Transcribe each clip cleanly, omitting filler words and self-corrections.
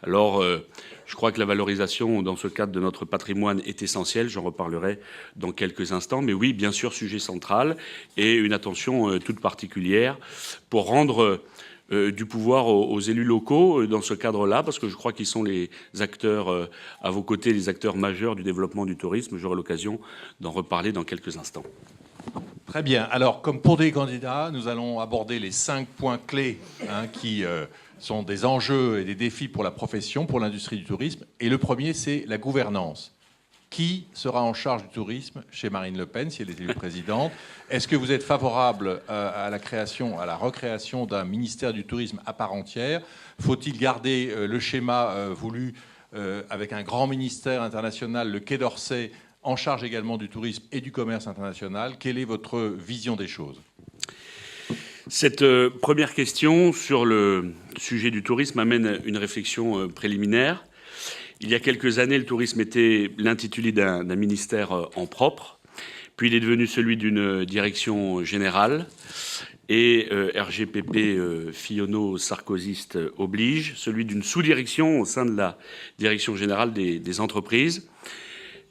Alors, je crois que la valorisation dans ce cadre de notre patrimoine est essentielle, j'en reparlerai dans quelques instants, mais oui, bien sûr, sujet central et une attention toute particulière pour rendre du pouvoir aux élus locaux dans ce cadre-là, parce que je crois qu'ils sont les acteurs à vos côtés, les acteurs majeurs du développement du tourisme. J'aurai l'occasion d'en reparler dans quelques instants. Très bien. Alors, comme pour des candidats, nous allons aborder les 5 points clés qui sont des enjeux et des défis pour la profession, pour l'industrie du tourisme. Et le premier, c'est la gouvernance. Qui sera en charge du tourisme chez Marine Le Pen, si elle est élue présidente? Est-ce que vous êtes favorable à la création, à la recréation d'un ministère du tourisme à part entière? Faut-il garder le schéma voulu avec un grand ministère international, le Quai d'Orsay, en charge également du tourisme et du commerce international? Quelle est votre vision des choses? Cette première question sur le sujet du tourisme amène une réflexion préliminaire. Il y a quelques années, le tourisme était l'intitulé d'un ministère en propre, puis il est devenu celui d'une direction générale, et RGPP Fillonneau-Sarkozyste oblige, celui d'une sous-direction au sein de la direction générale des entreprises.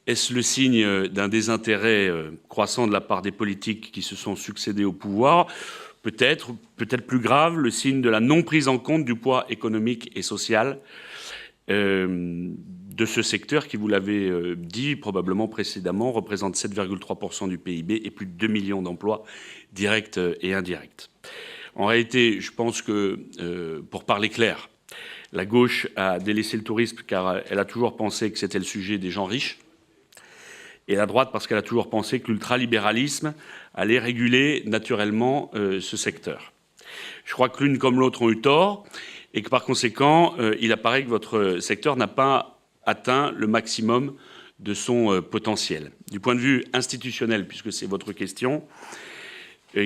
Est-ce le signe d'un désintérêt croissant de la part des politiques qui se sont succédés au pouvoir? Peut-être plus grave, le signe de la non-prise en compte du poids économique et social de ce secteur qui, vous l'avez dit probablement précédemment, représente 7,3% du PIB et plus de 2 millions d'emplois directs et indirects. En réalité, je pense que, pour parler clair, la gauche a délaissé le tourisme car elle a toujours pensé que c'était le sujet des gens riches, et la droite parce qu'elle a toujours pensé que l'ultralibéralisme allait réguler naturellement ce secteur. Je crois que l'une comme l'autre ont eu tort, et que par conséquent, il apparaît que votre secteur n'a pas atteint le maximum de son potentiel. Du point de vue institutionnel, puisque c'est votre question,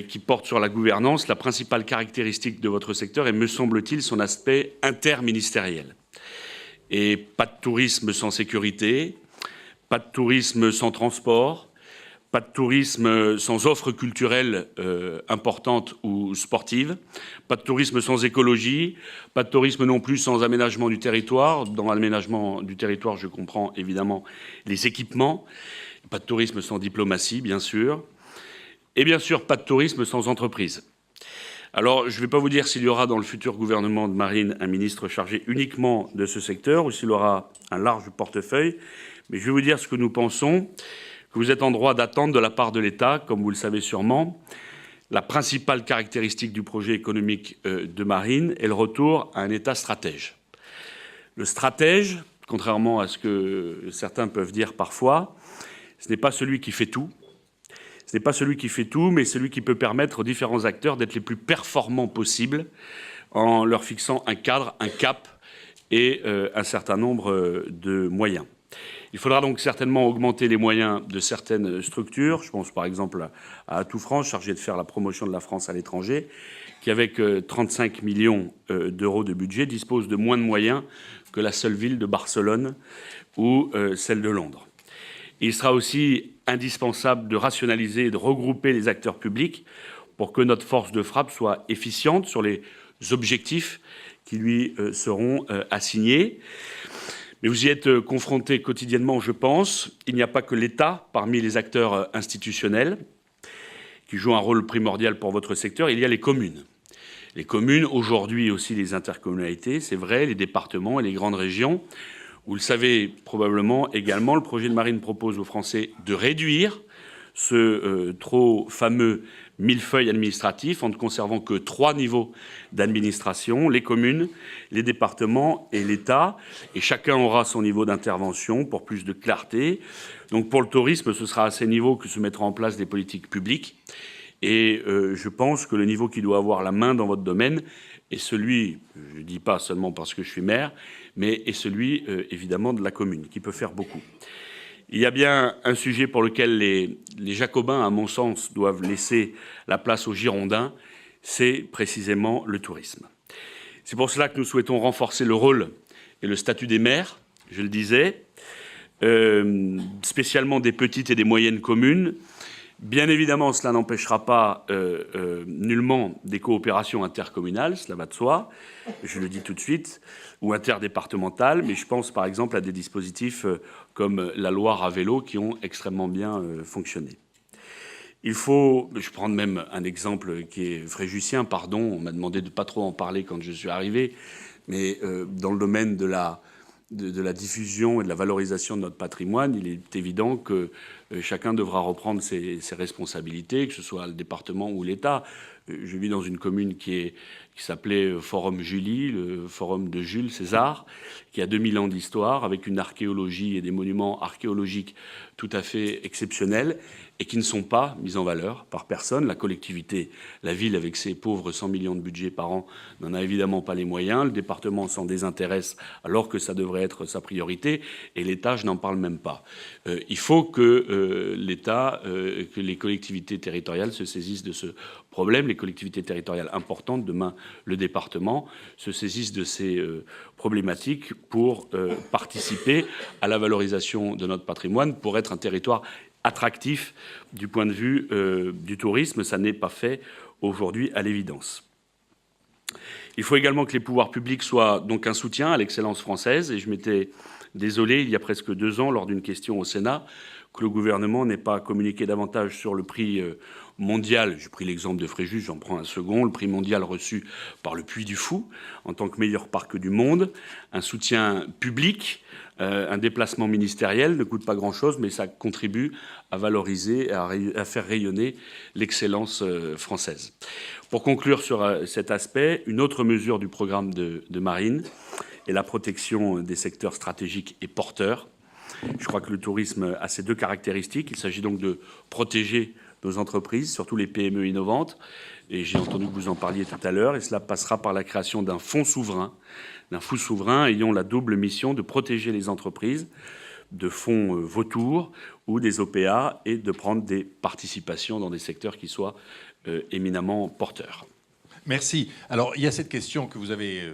qui porte sur la gouvernance, la principale caractéristique de votre secteur est, me semble-t-il, son aspect interministériel. Et pas de tourisme sans sécurité, pas de tourisme sans transport, pas de tourisme sans offres culturelles importantes ou sportives, pas de tourisme sans écologie, pas de tourisme non plus sans aménagement du territoire. Dans l'aménagement du territoire, je comprends évidemment les équipements, pas de tourisme sans diplomatie, bien sûr, et bien sûr pas de tourisme sans entreprise. Alors, je ne vais pas vous dire s'il y aura dans le futur gouvernement de Marine un ministre chargé uniquement de ce secteur ou s'il aura un large portefeuille, mais je vais vous dire ce que nous pensons, que vous êtes en droit d'attendre de la part de l'État, comme vous le savez sûrement. La principale caractéristique du projet économique de Marine est le retour à un État stratège. Le stratège, contrairement à ce que certains peuvent dire parfois, ce n'est pas celui qui fait tout. Ce n'est pas celui qui fait tout, mais celui qui peut permettre aux différents acteurs d'être les plus performants possibles en leur fixant un cadre, un cap et un certain nombre de moyens. Il faudra donc certainement augmenter les moyens de certaines structures. Je pense par exemple à Atout France, chargé de faire la promotion de la France à l'étranger, qui avec 35 millions d'euros de budget dispose de moins de moyens que la seule ville de Barcelone ou celle de Londres. Il sera aussi indispensable de rationaliser et de regrouper les acteurs publics pour que notre force de frappe soit efficiente sur les objectifs qui lui seront assignés. Mais vous y êtes confrontés quotidiennement, je pense. Il n'y a pas que l'État parmi les acteurs institutionnels qui jouent un rôle primordial pour votre secteur. Il y a les communes. Les communes, aujourd'hui aussi les intercommunalités, c'est vrai, les départements et les grandes régions. Vous le savez probablement également, le projet de Marine propose aux Français de réduire ce trop fameux millefeuille administratif en ne conservant que 3 niveaux d'administration, les communes, les départements et l'État. Et chacun aura son niveau d'intervention pour plus de clarté. Donc pour le tourisme, ce sera à ces niveaux que se mettront en place des politiques publiques. Et je pense que le niveau qui doit avoir la main dans votre domaine est celui, je ne dis pas seulement parce que je suis maire, mais est celui évidemment de la commune, qui peut faire beaucoup. Il y a bien un sujet pour lequel les Jacobins, à mon sens, doivent laisser la place aux Girondins, c'est précisément le tourisme. C'est pour cela que nous souhaitons renforcer le rôle et le statut des maires, je le disais, spécialement des petites et des moyennes communes, Bien évidemment, cela n'empêchera pas nullement des coopérations intercommunales, cela va de soi, je le dis tout de suite, ou interdépartementales, mais je pense par exemple à des dispositifs comme la Loire à vélo qui ont extrêmement bien fonctionné. Il faut, je prends même un exemple qui est fréjusien, pardon, on m'a demandé de ne pas trop en parler quand je suis arrivé, mais dans le domaine de la diffusion et de la valorisation de notre patrimoine, il est évident que chacun devra reprendre ses responsabilités, que ce soit le département ou l'État. Je vis dans une commune qui s'appelait Forum Julie, le forum de Jules César, qui a 2000 ans d'histoire, avec une archéologie et des monuments archéologiques tout à fait exceptionnels et qui ne sont pas mis en valeur par personne. La collectivité, la ville, avec ses pauvres 100 millions de budget par an, n'en a évidemment pas les moyens. Le département s'en désintéresse alors que ça devrait être sa priorité. Et l'État, je n'en parle même pas. Il faut que l'État, que les collectivités territoriales se saisissent de ce problème. Les collectivités territoriales importantes, demain le département, se saisissent de ces problématiques pour participer à la valorisation de notre patrimoine, pour être un territoire attractif du point de vue du tourisme. Ça n'est pas fait aujourd'hui, à l'évidence. Il faut également que les pouvoirs publics soient donc un soutien à l'excellence française. Et je m'étais désolé, il y a presque 2 ans, lors d'une question au Sénat, que le gouvernement n'ait pas communiqué davantage sur le prix mondial. J'ai pris l'exemple de Fréjus, j'en prends un second. Le prix mondial reçu par le Puy du Fou en tant que meilleur parc du monde. Un soutien public. Un déplacement ministériel ne coûte pas grand-chose, mais ça contribue à valoriser, à faire rayonner l'excellence française. Pour conclure sur cet aspect, une autre mesure du programme de Marine est la protection des secteurs stratégiques et porteurs. Je crois que le tourisme a ces 2 caractéristiques. Il s'agit donc de protéger nos entreprises, surtout les PME innovantes. Et j'ai entendu que vous en parliez tout à l'heure. Et cela passera par la création d'un fonds souverain ayant la double mission de protéger les entreprises de fonds vautours ou des OPA et de prendre des participations dans des secteurs qui soient éminemment porteurs. Merci. Alors, il y a cette question que vous avez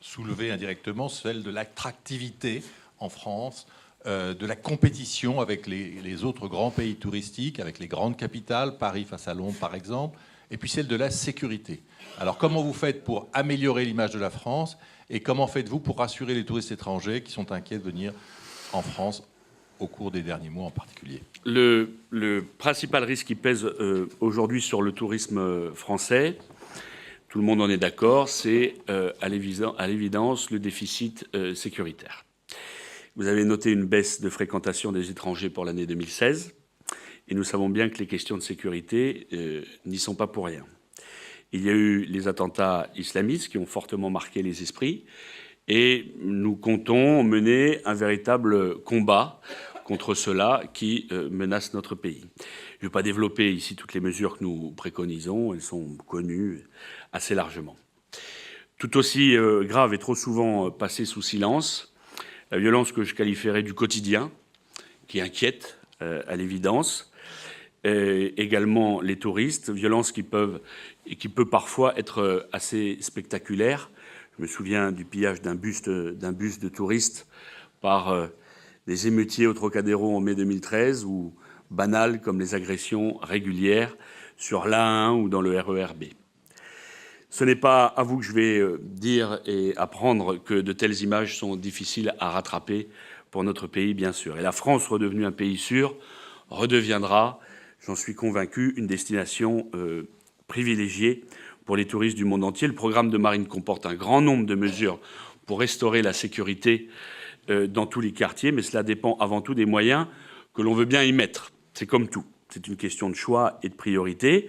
soulevée indirectement, celle de l'attractivité en France, de la compétition avec les autres grands pays touristiques, avec les grandes capitales, Paris face à Londres par exemple, et puis celle de la sécurité. Alors, comment vous faites pour améliorer l'image de la France et comment faites-vous pour rassurer les touristes étrangers qui sont inquiets de venir en France au cours des derniers mois en particulier? Le principal risque qui pèse aujourd'hui sur le tourisme français, tout le monde en est d'accord, c'est à l'évidence le déficit sécuritaire. Vous avez noté une baisse de fréquentation des étrangers pour l'année 2016, et nous savons bien que les questions de sécurité n'y sont pas pour rien. Il y a eu les attentats islamistes qui ont fortement marqué les esprits, et nous comptons mener un véritable combat contre ceux-là qui menacent notre pays. Je ne vais pas développer ici toutes les mesures que nous préconisons, elles sont connues assez largement. Tout aussi grave et trop souvent passée sous silence, la violence que je qualifierais du quotidien, qui inquiète à l'évidence, également les touristes, violence qui peut parfois être assez spectaculaire. Je me souviens du pillage d'un bus de touristes par des émeutiers au Trocadéro en mai 2013, ou banales comme les agressions régulières sur l'A1 ou dans le RER B. Ce n'est pas à vous que je vais dire et apprendre que de telles images sont difficiles à rattraper pour notre pays, bien sûr. Et la France, redevenue un pays sûr, redeviendra, j'en suis convaincu, une destination privilégiée pour les touristes du monde entier. Le programme de Marine comporte un grand nombre de mesures pour restaurer la sécurité dans tous les quartiers, mais cela dépend avant tout des moyens que l'on veut bien y mettre. C'est comme tout, c'est une question de choix et de priorité.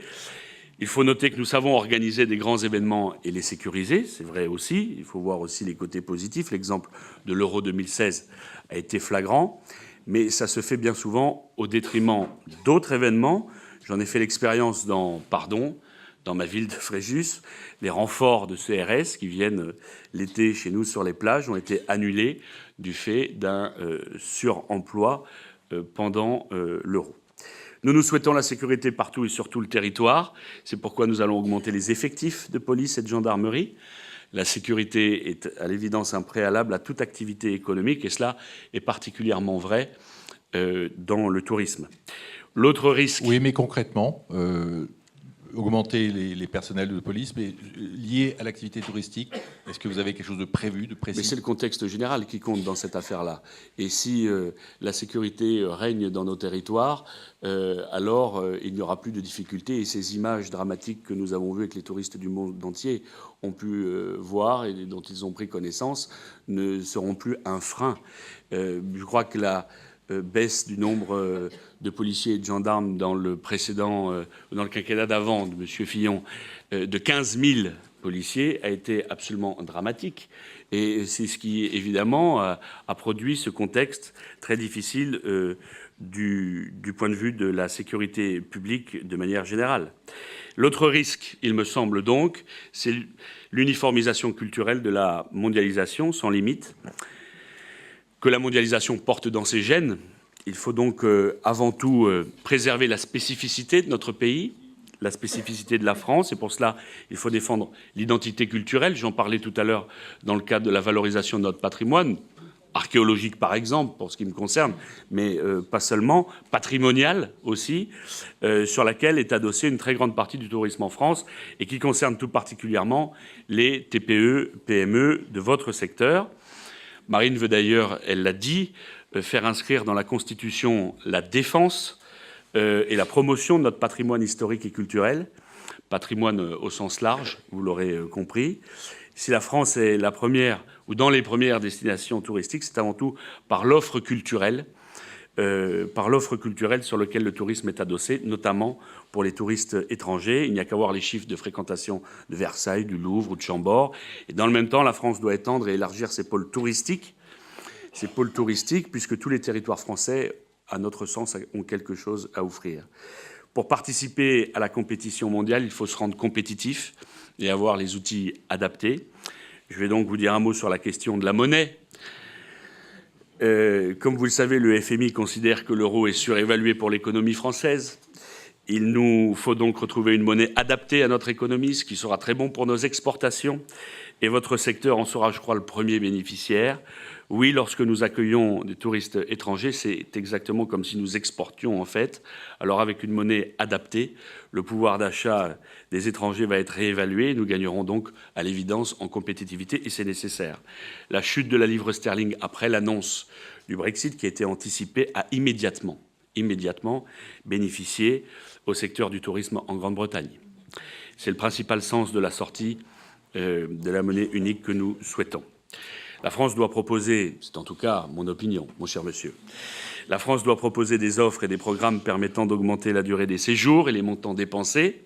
Il faut noter que nous savons organiser des grands événements et les sécuriser, c'est vrai aussi. Il faut voir aussi les côtés positifs. L'exemple de l'Euro 2016 a été flagrant, mais ça se fait bien souvent au détriment d'autres événements. J'en ai fait l'expérience dans ma ville de Fréjus. Les renforts de CRS qui viennent l'été chez nous sur les plages ont été annulés du fait d'un suremploi pendant l'Euro. Nous souhaitons la sécurité partout et sur tout le territoire. C'est pourquoi nous allons augmenter les effectifs de police et de gendarmerie. La sécurité est à l'évidence un préalable à toute activité économique, et cela est particulièrement vrai dans le tourisme. L'autre risque... Oui, mais concrètement, augmenter les personnels de police, mais lié à l'activité touristique, est-ce que vous avez quelque chose de prévu, de précis? Mais c'est le contexte général qui compte dans cette affaire-là. Et si la sécurité règne dans nos territoires, alors il n'y aura plus de difficultés. Et ces images dramatiques que nous avons vues et que les touristes du monde entier ont pu voir et dont ils ont pris connaissance ne seront plus un frein. Je crois que la baisse du nombre de policiers et de gendarmes dans le précédent, dans le quinquennat d'avant de M. Fillon, de 15 000 policiers a été absolument dramatique. Et c'est ce qui, évidemment, a produit ce contexte très difficile du point de vue de la sécurité publique de manière générale. L'autre risque, il me semble donc, c'est l'uniformisation culturelle de la mondialisation sans limite, que la mondialisation porte dans ses gènes. Il faut donc avant tout préserver la spécificité de notre pays, la spécificité de la France, et pour cela, il faut défendre l'identité culturelle. J'en parlais tout à l'heure dans le cadre de la valorisation de notre patrimoine, archéologique par exemple, pour ce qui me concerne, mais pas seulement, patrimonial aussi, sur laquelle est adossée une très grande partie du tourisme en France, et qui concerne tout particulièrement les TPE, PME de votre secteur. Marine veut d'ailleurs, elle l'a dit, faire inscrire dans la Constitution la défense et la promotion de notre patrimoine historique et culturel, patrimoine au sens large, vous l'aurez compris. Si la France est la première, ou dans les premières destinations touristiques, c'est avant tout par l'offre culturelle sur laquelle le tourisme est adossé, notamment pour les touristes étrangers. Il n'y a qu'à voir les chiffres de fréquentation de Versailles, du Louvre ou de Chambord. Et dans le même temps, la France doit étendre et élargir ses pôles touristiques, puisque tous les territoires français, à notre sens, ont quelque chose à offrir. Pour participer à la compétition mondiale, il faut se rendre compétitif et avoir les outils adaptés. Je vais donc vous dire un mot sur la question de la monnaie. Comme vous le savez, le FMI considère que l'euro est surévalué pour l'économie française. Il nous faut donc retrouver une monnaie adaptée à notre économie, ce qui sera très bon pour nos exportations. Et votre secteur en sera, je crois, le premier bénéficiaire. Oui, lorsque nous accueillons des touristes étrangers, c'est exactement comme si nous exportions, en fait. Alors, avec une monnaie adaptée, le pouvoir d'achat des étrangers va être réévalué. Nous gagnerons donc, à l'évidence, en compétitivité, et c'est nécessaire. La chute de la livre sterling après l'annonce du Brexit, qui a été anticipée, a immédiatement bénéficié au secteur du tourisme en Grande-Bretagne. C'est le principal sens de la sortie de la monnaie unique que nous souhaitons. La France doit proposer, c'est en tout cas mon opinion, mon cher monsieur, la France doit proposer des offres et des programmes permettant d'augmenter la durée des séjours et les montants dépensés.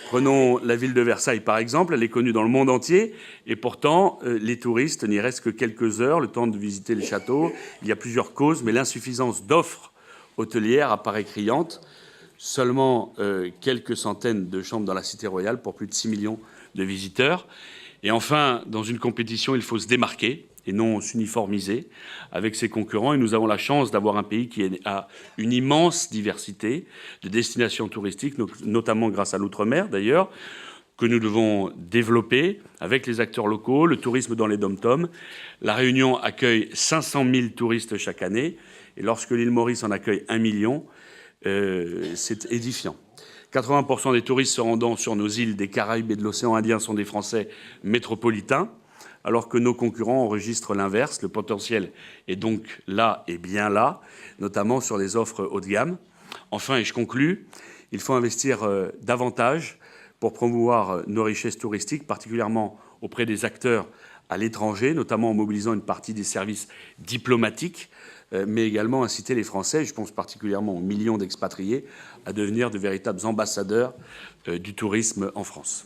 Prenons la ville de Versailles, par exemple. Elle est connue dans le monde entier. Et pourtant, les touristes n'y restent que quelques heures, le temps de visiter le château. Il y a plusieurs causes, mais l'insuffisance d'offres hôtelières apparaît criante. Seulement quelques centaines de chambres dans la Cité royale pour plus de 6 millions de visiteurs. Et enfin, dans une compétition, il faut se démarquer et non s'uniformiser avec ses concurrents. Et nous avons la chance d'avoir un pays qui a une immense diversité de destinations touristiques, notamment grâce à l'outre-mer d'ailleurs, que nous devons développer avec les acteurs locaux, le tourisme dans les dom-toms. La Réunion accueille 500 000 touristes chaque année, et lorsque l'île Maurice en accueille 1 million, c'est édifiant. 80% des touristes se rendant sur nos îles des Caraïbes et de l'océan Indien sont des Français métropolitains, alors que nos concurrents enregistrent l'inverse. Le potentiel est donc là et bien là, notamment sur les offres haut de gamme. Enfin, et je conclus, il faut investir davantage pour promouvoir nos richesses touristiques, particulièrement auprès des acteurs à l'étranger, notamment en mobilisant une partie des services diplomatiques, mais également inciter les Français, je pense particulièrement aux millions d'expatriés, à devenir de véritables ambassadeurs du tourisme en France.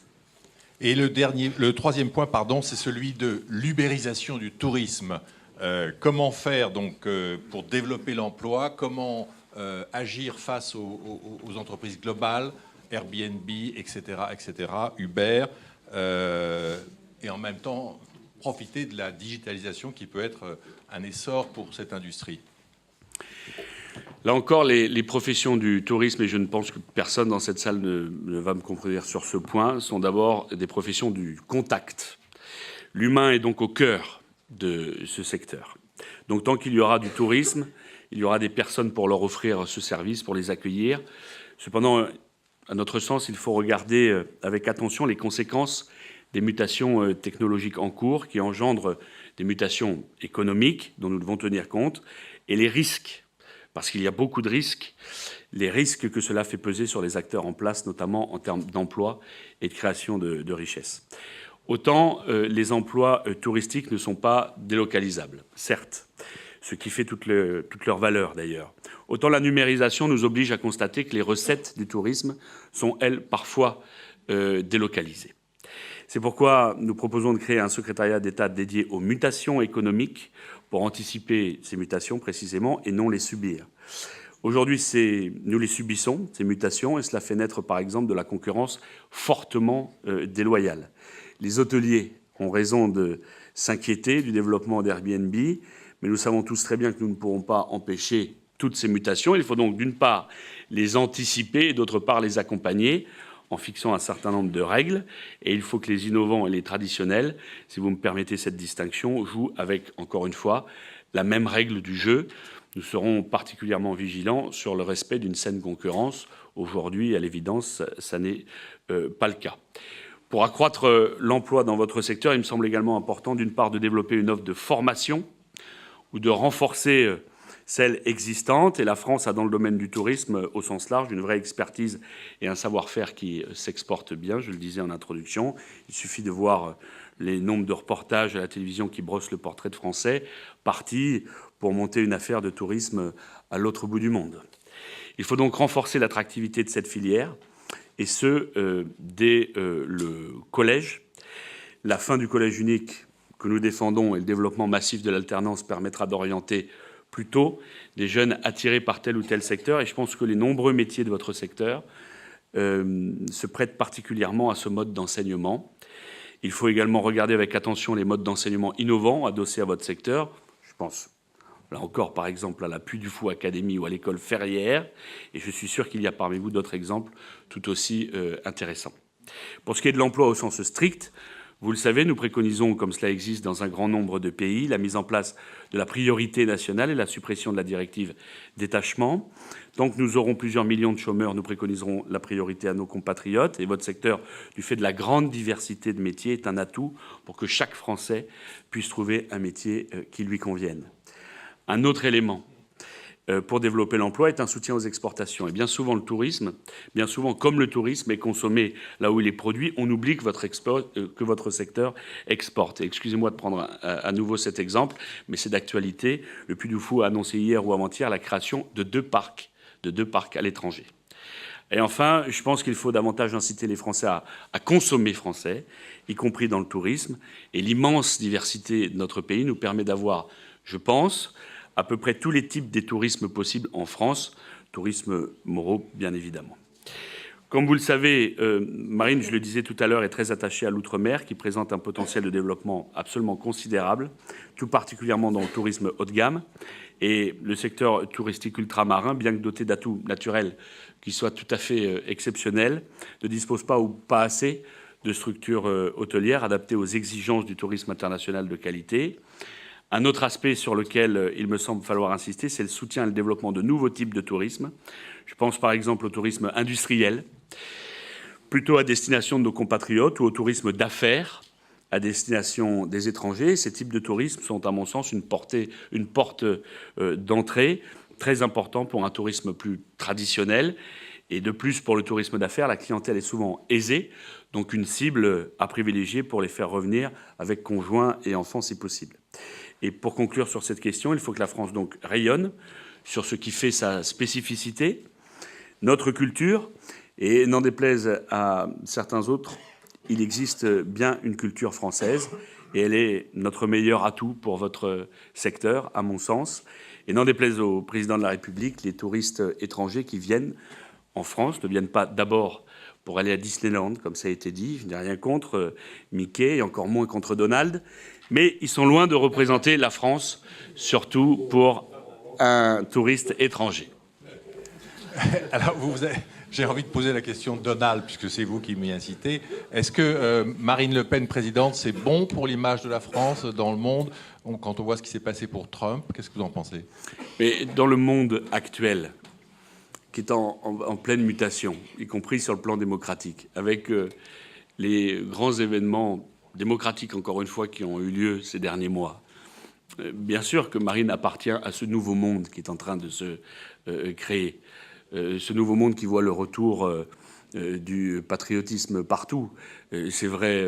Et le troisième point, c'est celui de l'ubérisation du tourisme. Comment faire donc pour développer l'emploi? Comment agir face aux entreprises globales, Airbnb, etc., Uber, et en même temps profiter de la digitalisation qui peut être un essor pour cette industrie? Là encore, les professions du tourisme, et je ne pense que personne dans cette salle ne va me contredire sur ce point, sont d'abord des professions du contact. L'humain est donc au cœur de ce secteur. Donc tant qu'il y aura du tourisme, il y aura des personnes pour leur offrir ce service, pour les accueillir. Cependant, à notre sens, il faut regarder avec attention les conséquences des mutations technologiques en cours qui engendrent des mutations économiques dont nous devons tenir compte et les risques, parce qu'il y a beaucoup de risques, les risques que cela fait peser sur les acteurs en place, notamment en termes d'emploi et de création de richesses. Autant les emplois touristiques ne sont pas délocalisables, certes, ce qui fait toute leur valeur d'ailleurs. Autant la numérisation nous oblige à constater que les recettes du tourisme sont, elles, parfois délocalisées. C'est pourquoi nous proposons de créer un secrétariat d'État dédié aux mutations économiques pour anticiper ces mutations précisément et non les subir. Aujourd'hui, nous les subissons, ces mutations, et cela fait naître par exemple de la concurrence fortement déloyale. Les hôteliers ont raison de s'inquiéter du développement d'Airbnb, mais nous savons tous très bien que nous ne pourrons pas empêcher toutes ces mutations. Il faut donc d'une part les anticiper et d'autre part les accompagner en fixant un certain nombre de règles. Et il faut que les innovants et les traditionnels, si vous me permettez cette distinction, jouent avec, encore une fois, la même règle du jeu. Nous serons particulièrement vigilants sur le respect d'une saine concurrence. Aujourd'hui, à l'évidence, ça n'est pas le cas. Pour accroître l'emploi dans votre secteur, il me semble également important, d'une part, de développer une offre de formation ou de renforcer celle existante. Et la France a, dans le domaine du tourisme, au sens large, une vraie expertise et un savoir-faire qui s'exporte bien, je le disais en introduction. Il suffit de voir les nombres de reportages à la télévision qui brossent le portrait de Français, partis pour monter une affaire de tourisme à l'autre bout du monde. Il faut donc renforcer l'attractivité de cette filière, et ce, dès le collège. La fin du collège unique que nous défendons et le développement massif de l'alternance permettra d'orienter plus tôt des jeunes attirés par tel ou tel secteur. Et je pense que les nombreux métiers de votre secteur se prêtent particulièrement à ce mode d'enseignement. Il faut également regarder avec attention les modes d'enseignement innovants adossés à votre secteur. Je pense, là encore, par exemple, à la Puy du Fou Académie ou à l'école Ferrière. Et je suis sûr qu'il y a parmi vous d'autres exemples tout aussi intéressants. Pour ce qui est de l'emploi au sens strict, vous le savez, nous préconisons, comme cela existe dans un grand nombre de pays, la mise en place de la priorité nationale et la suppression de la directive détachement. Tant que nous aurons plusieurs millions de chômeurs, nous préconiserons la priorité à nos compatriotes. Et votre secteur, du fait de la grande diversité de métiers, est un atout pour que chaque Français puisse trouver un métier qui lui convienne. Un autre élément pour développer l'emploi est un soutien aux exportations. Et bien souvent, comme le tourisme est consommé là où il est produit, on oublie que votre secteur exporte. Excusez-moi de prendre à nouveau cet exemple, mais c'est d'actualité. Le Puy du Fou a annoncé hier ou avant-hier la création de deux parcs à l'étranger. Et enfin, je pense qu'il faut davantage inciter les Français à consommer français, y compris dans le tourisme. Et l'immense diversité de notre pays nous permet d'avoir, je pense, à peu près tous les types des tourismes possibles en France, tourisme moraux, bien évidemment. Comme vous le savez, Marine, je le disais tout à l'heure, est très attachée à l'outre-mer, qui présente un potentiel de développement absolument considérable, tout particulièrement dans le tourisme haut de gamme. Et le secteur touristique ultramarin, bien que doté d'atouts naturels qui soient tout à fait exceptionnels, ne dispose pas ou pas assez de structures hôtelières adaptées aux exigences du tourisme international de qualité. Un autre aspect sur lequel il me semble falloir insister, c'est le soutien et le développement de nouveaux types de tourisme. Je pense par exemple au tourisme industriel, plutôt à destination de nos compatriotes, ou au tourisme d'affaires à destination des étrangers. Ces types de tourisme sont, à mon sens, une porte d'entrée très importante pour un tourisme plus traditionnel. Et de plus, pour le tourisme d'affaires, la clientèle est souvent aisée, donc une cible à privilégier pour les faire revenir avec conjoints et enfants si possible. Et pour conclure sur cette question, il faut que la France donc rayonne sur ce qui fait sa spécificité, notre culture, et n'en déplaise à certains autres, il existe bien une culture française, et elle est notre meilleur atout pour votre secteur, à mon sens. Et n'en déplaise au président de la République, les touristes étrangers qui viennent en France ne viennent pas d'abord pour aller à Disneyland, comme ça a été dit. Je n'ai rien contre Mickey et encore moins contre Donald. Mais ils sont loin de représenter la France, surtout pour un touriste étranger. Alors, J'ai envie de poser la question de Donald, puisque c'est vous qui m'y incitez. Est-ce que Marine Le Pen présidente, c'est bon pour l'image de la France dans le monde? Quand on voit ce qui s'est passé pour Trump, qu'est-ce que vous en pensez? Mais dans le monde actuel, qui est en pleine mutation, y compris sur le plan démocratique, avec les grands événements démocratiques, encore une fois, qui ont eu lieu ces derniers mois, bien sûr que Marine appartient à ce nouveau monde qui est en train de se créer. Ce nouveau monde qui voit le retour du patriotisme partout. C'est vrai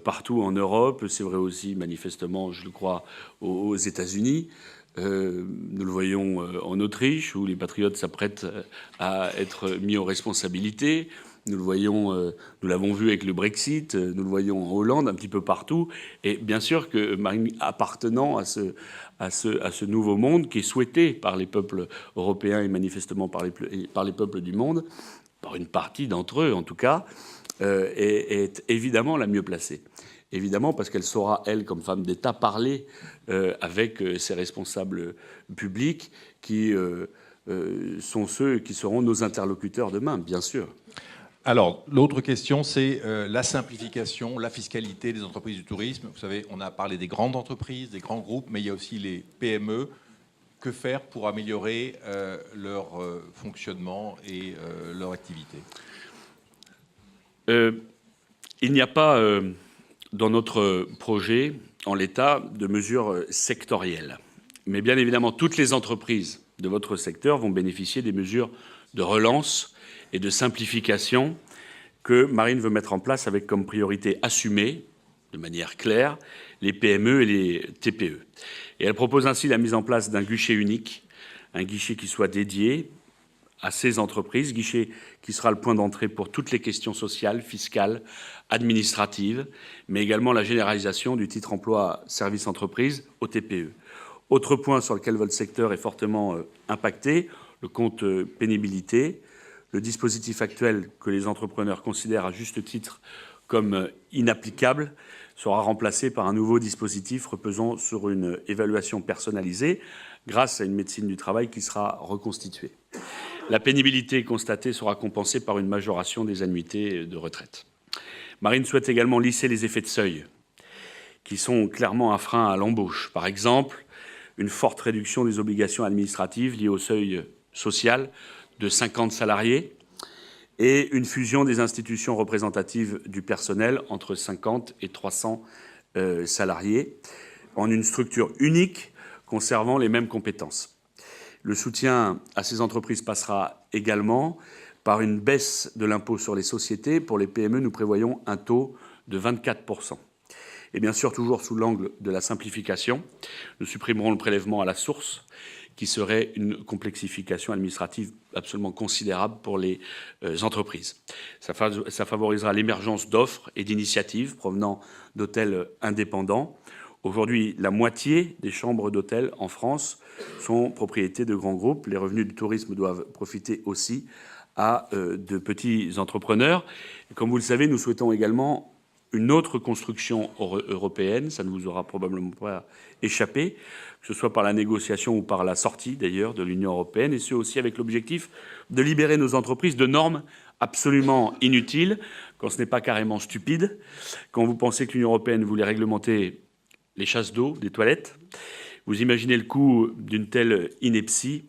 partout en Europe, c'est vrai aussi manifestement, je le crois, aux États-Unis. Nous le voyons en Autriche, où les patriotes s'apprêtent à être mis aux responsabilités. Nous le voyons, nous l'avons vu avec le Brexit, nous le voyons en Hollande, un petit peu partout. Et bien sûr que Marine, appartenant à ce nouveau monde qui est souhaité par les peuples européens et manifestement par les peuples du monde, par une partie d'entre eux en tout cas, est évidemment la mieux placée. Évidemment, parce qu'elle saura, elle, comme femme d'État, parler avec ses responsables publics qui sont ceux qui seront nos interlocuteurs demain, bien sûr. Alors, l'autre question, c'est la simplification, la fiscalité des entreprises du tourisme. Vous savez, on a parlé des grandes entreprises, des grands groupes, mais il y a aussi les PME. Que faire pour améliorer leur fonctionnement et leur activité? Il n'y a pas, dans notre projet, en l'état, de mesures sectorielles. Mais bien évidemment, toutes les entreprises de votre secteur vont bénéficier des mesures de relance et de simplification que Marine veut mettre en place avec comme priorité assumée, de manière claire, les PME et les TPE. Et elle propose ainsi la mise en place d'un guichet unique, un guichet qui soit dédié à ces entreprises, guichet qui sera le point d'entrée pour toutes les questions sociales, fiscales, administratives, mais également la généralisation du titre emploi service entreprise au TPE. Autre point sur lequel votre secteur est fortement impacté, le compte pénibilité. Le dispositif actuel que les entrepreneurs considèrent à juste titre comme inapplicable sera remplacé par un nouveau dispositif reposant sur une évaluation personnalisée grâce à une médecine du travail qui sera reconstituée. La pénibilité constatée sera compensée par une majoration des annuités de retraite. Marine souhaite également lisser les effets de seuil qui sont clairement un frein à l'embauche. Par exemple, une forte réduction des obligations administratives liées au seuil social de 50 salariés et une fusion des institutions représentatives du personnel entre 50 et 300 salariés en une structure unique conservant les mêmes compétences. Le soutien à ces entreprises passera également par une baisse de l'impôt sur les sociétés. Pour les PME, nous prévoyons un taux de 24%. Et bien sûr, toujours sous l'angle de la simplification, nous supprimerons le prélèvement à la source, qui serait une complexification administrative absolument considérable pour les entreprises. Ça favorisera l'émergence d'offres et d'initiatives provenant d'hôtels indépendants. Aujourd'hui, la moitié des chambres d'hôtels en France sont propriétés de grands groupes. Les revenus du tourisme doivent profiter aussi à de petits entrepreneurs. Et comme vous le savez, nous souhaitons également une autre construction européenne, ça ne vous aura probablement pas échappé, que ce soit par la négociation ou par la sortie d'ailleurs de l'Union européenne, et ce aussi avec l'objectif de libérer nos entreprises de normes absolument inutiles, quand ce n'est pas carrément stupide, quand vous pensez que l'Union européenne voulait réglementer les chasses d'eau des toilettes. Vous imaginez le coût d'une telle ineptie.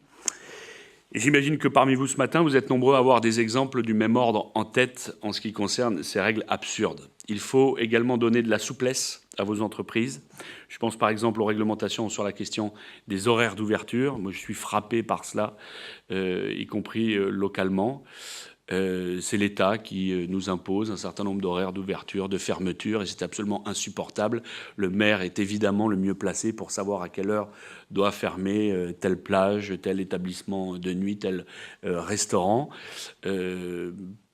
Et j'imagine que parmi vous ce matin, vous êtes nombreux à avoir des exemples du même ordre en tête en ce qui concerne ces règles absurdes. Il faut également donner de la souplesse à vos entreprises. Je pense par exemple aux réglementations sur la question des horaires d'ouverture. Moi, je suis frappé par cela, y compris localement. C'est l'État qui nous impose un certain nombre d'horaires d'ouverture, de fermeture, et c'est absolument insupportable. Le maire est évidemment le mieux placé pour savoir à quelle heure doit fermer telle plage, tel établissement de nuit, tel restaurant,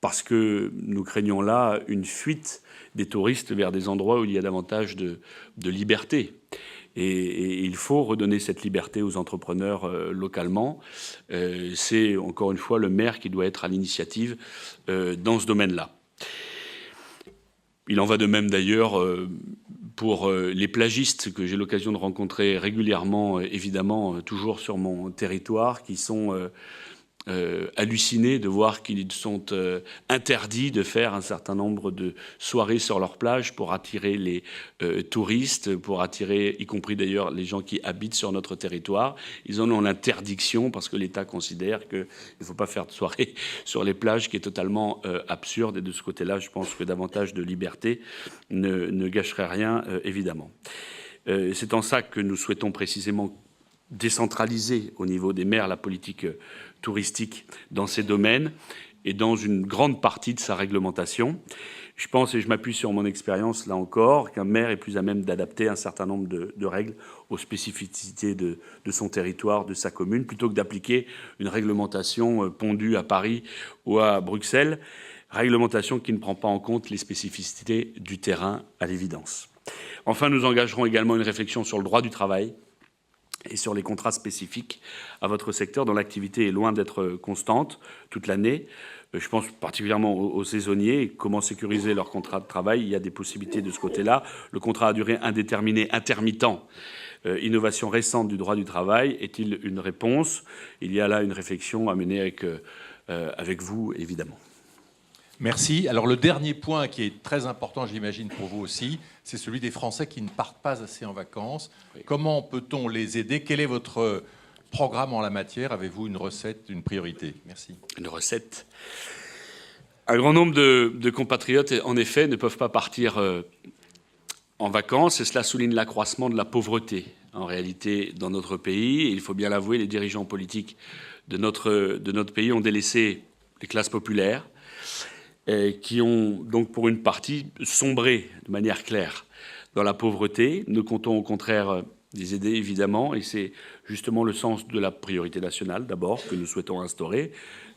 parce que nous craignons là une fuite des touristes vers des endroits où il y a davantage de liberté. Et il faut redonner cette liberté aux entrepreneurs localement. C'est encore une fois le maire qui doit être à l'initiative dans ce domaine-là. Il en va de même d'ailleurs pour les plagistes que j'ai l'occasion de rencontrer régulièrement, évidemment, toujours sur mon territoire, qui sont hallucinés de voir qu'ils sont interdits de faire un certain nombre de soirées sur leur plage pour attirer les touristes, pour attirer, y compris d'ailleurs les gens qui habitent sur notre territoire. Ils en ont l'interdiction parce que l'État considère qu'il ne faut pas faire de soirée sur les plages, qui est totalement absurde. Et de ce côté-là, je pense que davantage de liberté ne gâcherait rien, évidemment. C'est en ça que nous souhaitons précisément décentraliser au niveau des maires la politique touristique dans ces domaines et dans une grande partie de sa réglementation. Je pense, et je m'appuie sur mon expérience là encore, qu'un maire est plus à même d'adapter un certain nombre de règles aux spécificités de son territoire, de sa commune, plutôt que d'appliquer une réglementation pondue à Paris ou à Bruxelles, réglementation qui ne prend pas en compte les spécificités du terrain, à l'évidence. Enfin, nous engagerons également une réflexion sur le droit du travail et sur les contrats spécifiques à votre secteur, dont l'activité est loin d'être constante toute l'année. Je pense particulièrement aux saisonniers et comment sécuriser leur contrat de travail. Il y a des possibilités de ce côté-là. Le contrat à durée indéterminée intermittent, innovation récente du droit du travail, est-il une réponse? Il y a là une réflexion à mener avec vous, évidemment. Merci. Alors le dernier point qui est très important, j'imagine, pour vous aussi, c'est celui des Français qui ne partent pas assez en vacances. Oui. Comment peut-on les aider? Quel est votre programme en la matière? Avez-vous une recette, une priorité? Merci. Une recette. Un grand nombre de compatriotes, en effet, ne peuvent pas partir en vacances, et cela souligne l'accroissement de la pauvreté, en réalité, dans notre pays. Et il faut bien l'avouer, les dirigeants politiques de notre pays ont délaissé les classes populaires, qui ont donc pour une partie sombré de manière claire dans la pauvreté. Nous comptons au contraire les aider, évidemment, et c'est justement le sens de la priorité nationale, d'abord, que nous souhaitons instaurer,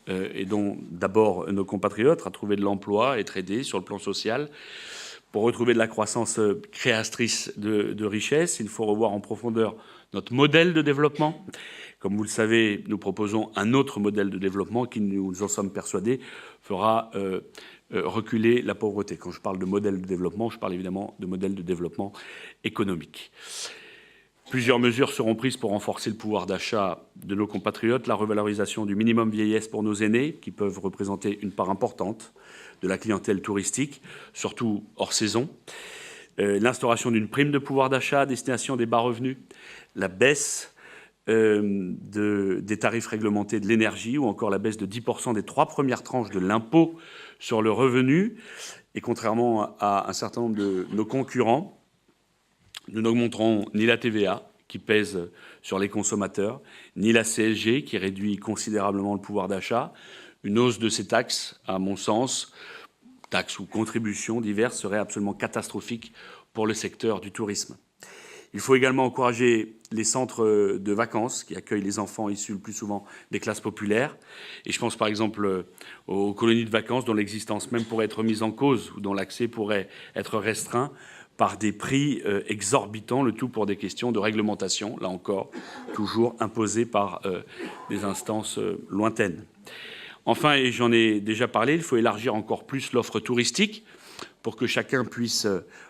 et dont d'abord nos compatriotes à trouver de l'emploi, être aidés sur le plan social. Pour retrouver de la croissance créatrice de richesse, il faut revoir en profondeur notre modèle de développement. Comme vous le savez, nous proposons un autre modèle de développement qui, nous en sommes persuadés, fera reculer la pauvreté. Quand je parle de modèle de développement, je parle évidemment de modèle de développement économique. Plusieurs mesures seront prises pour renforcer le pouvoir d'achat de nos compatriotes. La revalorisation du minimum vieillesse pour nos aînés, qui peuvent représenter une part importante de la clientèle touristique, surtout hors saison. L'instauration d'une prime de pouvoir d'achat à destination des bas revenus. La baisse des tarifs réglementés de l'énergie, ou encore la baisse de 10% des 3 premières tranches de l'impôt sur le revenu. Et contrairement à un certain nombre de nos concurrents, nous n'augmenterons ni la TVA, qui pèse sur les consommateurs, ni la CSG, qui réduit considérablement le pouvoir d'achat. Une hausse de ces taxes, à mon sens, taxes ou contributions diverses, serait absolument catastrophique pour le secteur du tourisme. Il faut également encourager les centres de vacances qui accueillent les enfants issus le plus souvent des classes populaires. Et je pense par exemple aux colonies de vacances dont l'existence même pourrait être mise en cause ou dont l'accès pourrait être restreint par des prix exorbitants, le tout pour des questions de réglementation, là encore, toujours imposées par des instances lointaines. Enfin, et j'en ai déjà parlé, il faut élargir encore plus l'offre touristique pour que chacun puisse,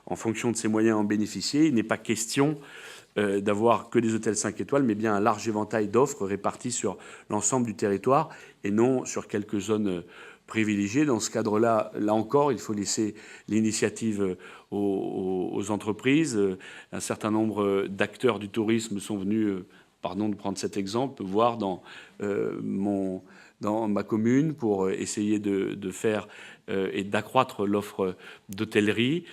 en fonction de ses moyens, en bénéficier. Il n'est pas question d'avoir que des hôtels 5 étoiles, mais bien un large éventail d'offres réparties sur l'ensemble du territoire et non sur quelques zones privilégiées. Dans ce cadre-là, là encore, il faut laisser l'initiative aux entreprises. Un certain nombre d'acteurs du tourisme sont venus, pardon de prendre cet exemple, voir dans ma commune pour essayer de faire et d'accroître l'offre d'hôtellerie.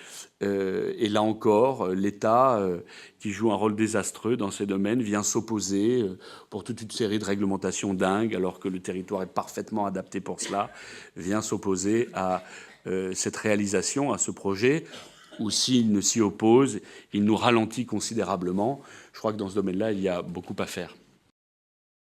Et là encore, l'État, qui joue un rôle désastreux dans ces domaines, vient s'opposer pour toute une série de réglementations dingues, alors que le territoire est parfaitement adapté pour cela, vient s'opposer à cette réalisation, à ce projet, ou s'il ne s'y oppose, il nous ralentit considérablement. Je crois que dans ce domaine-là, il y a beaucoup à faire.